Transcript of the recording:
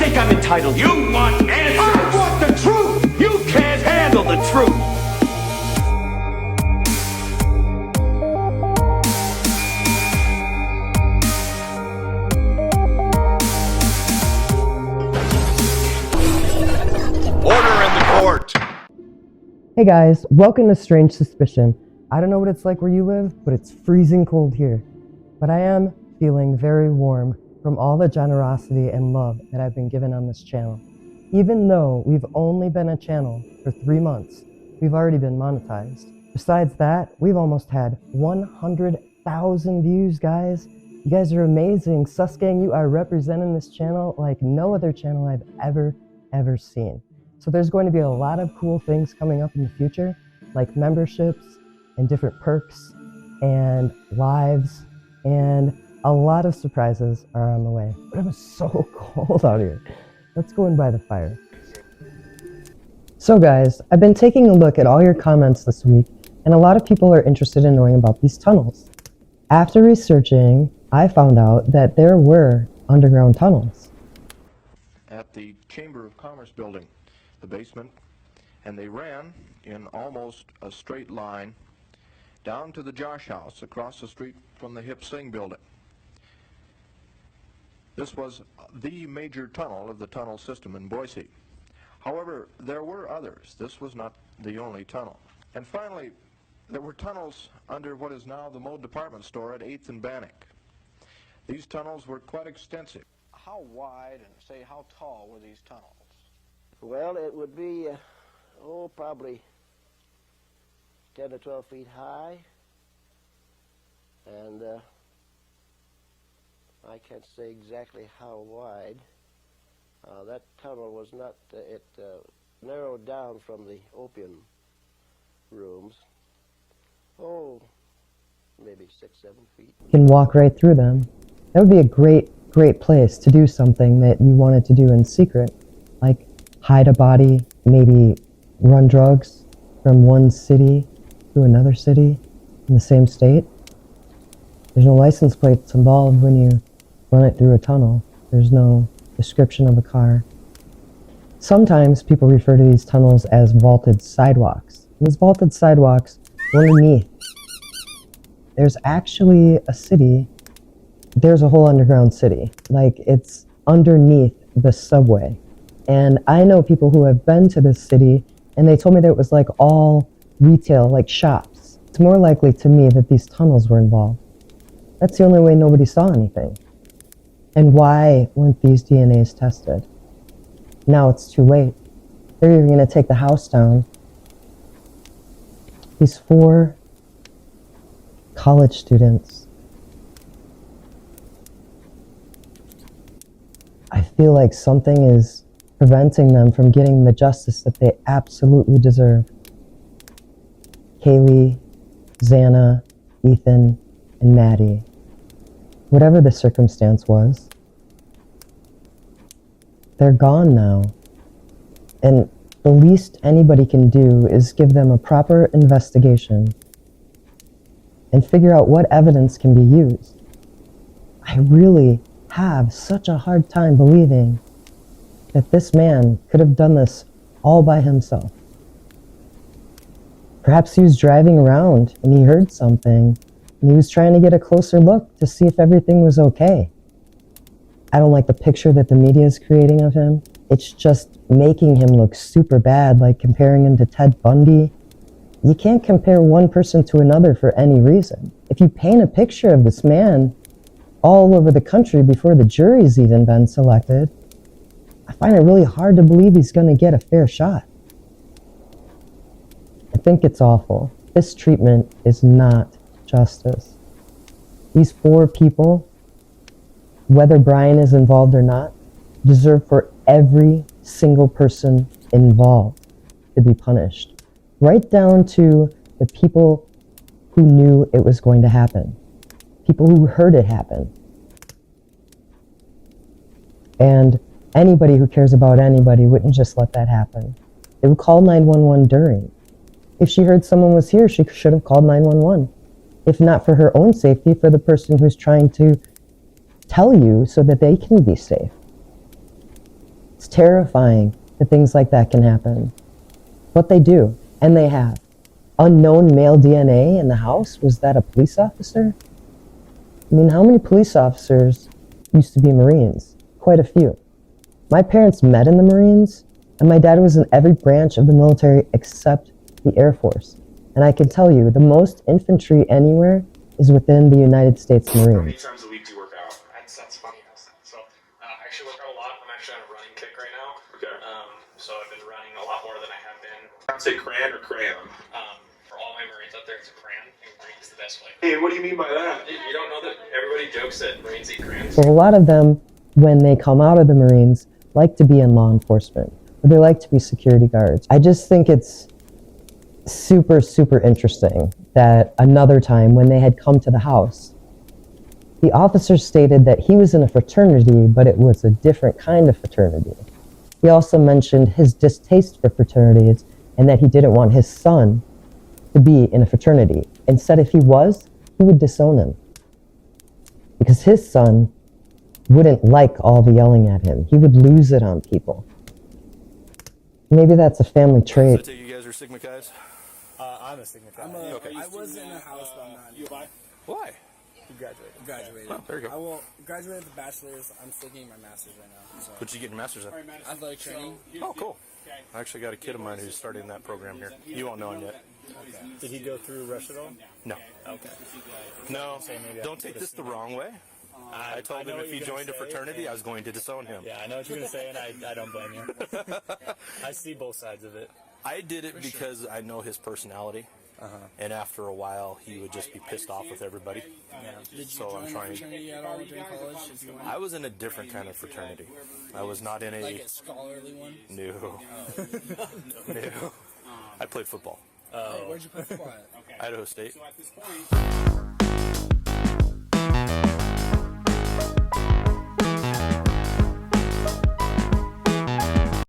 think I'm entitled. You want answers. I want the truth. You can't handle the truth. Order in the court. Hey guys, welcome to Strange Suspicion. I don't know what it's like where you live, but it's freezing cold here. But I am feeling very warm from all the generosity and love that I've been given on this channel. Even though we've only been a channel for 3 months, we've already been monetized. Besides that, we've almost had 100,000 views, guys. You guys are amazing. Susgang, you are representing this channel like no other channel I've ever seen. So there's going to be a lot of cool things coming up in the future, like memberships and different perks and lives, and a lot of surprises are on the way. But it was so cold out here. Let's go in by the fire. So guys, I've been taking a look at all your comments this week, and a lot of people are interested in knowing about these tunnels. After researching, I found out that there were underground tunnels. At the Chamber of Commerce building, the basement, and they ran in almost a straight line down to the Josh House across the street from the Hip Sing building. This was the major tunnel of the tunnel system in Boise. However, there were others. This was not the only tunnel. And finally, there were tunnels under what is now the Mode department store at 8th and Bannock. These tunnels were quite extensive. How wide and, say, how tall were these tunnels? Well, it would be, probably 10 to 12 feet high. And I can't say exactly how wide. That tunnel was not, it narrowed down from the opium rooms. Oh, maybe 6, 7 feet. You can walk right through them. That would be a great place to do something that you wanted to do in secret, like hide a body, maybe run drugs from one city to another city in the same state. There's no license plates involved when you run it through a tunnel. There's no description of a car. Sometimes people refer to these tunnels as vaulted sidewalks. Those vaulted sidewalks were underneath. There's actually a city, there's a whole underground city. Like, it's underneath the subway. And I know people who have been to this city, and they told me that it was like all retail, like shops. It's more likely to me that these tunnels were involved. That's the only way nobody saw anything. And why weren't these DNAs tested? Now it's too late. They're even going to take the house down. These 4 college students. I feel like something is preventing them from getting the justice that they absolutely deserve. Kaylee, Xana, Ethan, and Maddie. Whatever the circumstance was, they're gone now. And the least anybody can do is give them a proper investigation and figure out what evidence can be used. I really have such a hard time believing that this man could have done this all by himself. Perhaps he was driving around and he heard something and he was trying to get a closer look to see if everything was okay. I don't like the picture that the media is creating of him. It's just making him look super bad, like comparing him to Ted Bundy. You can't compare one person to another for any reason. If you paint a picture of this man all over the country before the jury's even been selected, I find it really hard to believe he's going to get a fair shot. I think it's awful. This treatment is not justice. These 4 people, whether Brian is involved or not, deserve for every single person involved to be punished. Right down to the people who knew it was going to happen. People who heard it happen. And anybody who cares about anybody wouldn't just let that happen. They would call 911 during. If she heard someone was here, she should have called 911. If not for her own safety, for the person who's trying to tell you so that they can be safe. It's terrifying that things like that can happen. But they do, and they have. Unknown male DNA in the house? Was that a police officer? I mean, how many police officers used to be Marines? Quite a few. My parents met in the Marines, and my dad was in every branch of the military except the Air Force. And I can tell you, the most infantry anywhere is within the United States How many Marines. times a week do you work out? That's funny. So I actually work out a lot. I'm actually on a running kick right now. Okay. So I've been running a lot more than I have been. I'd say crayon or crayon. For all my Marines out there, it's a crayon. And green's the best way. Hey, what do you mean by that? You don't know that everybody jokes that Marines eat crayons? So a lot of them, when they come out of the Marines, like to be in law enforcement, or they like to be security guards. I just think it's super, super interesting that another time when they had come to the house, the officer stated that he was in a fraternity, but it was a different kind of fraternity. He also mentioned his distaste for fraternities and that he didn't want his son to be in a fraternity. And said if he was, he would disown him. Because his son wouldn't like all the yelling at him. He would lose it on people. Maybe that's a family trait. So you guys are Sigma guys? I'm a Sigma guy. Okay. I was in the house, but I'm not. You buy? Why? Graduated. Oh, there you go. I will graduate with a bachelor's. I'm taking my master's right now. So. What'd you get your master's in? Athletic training. Oh, cool. I actually got a kid of mine who's starting that program here. You won't know him yet. Okay. Did he go through Rush at all? No. Okay. No. Don't take this the wrong way. I told him if he joined a fraternity, I was going to disown him. Yeah, I know what you're going to say, and I don't blame you. I see both sides of it. I did it because I know his personality. And after a while, he would just be pissed off with everybody. Yeah. Did you So I'm join a trying. fraternity at all during college? Did you I was in a different kind of fraternity. I was not in like a a scholarly one? no. No. I played football. Hey, where'd you play football at? Idaho State. So at this point,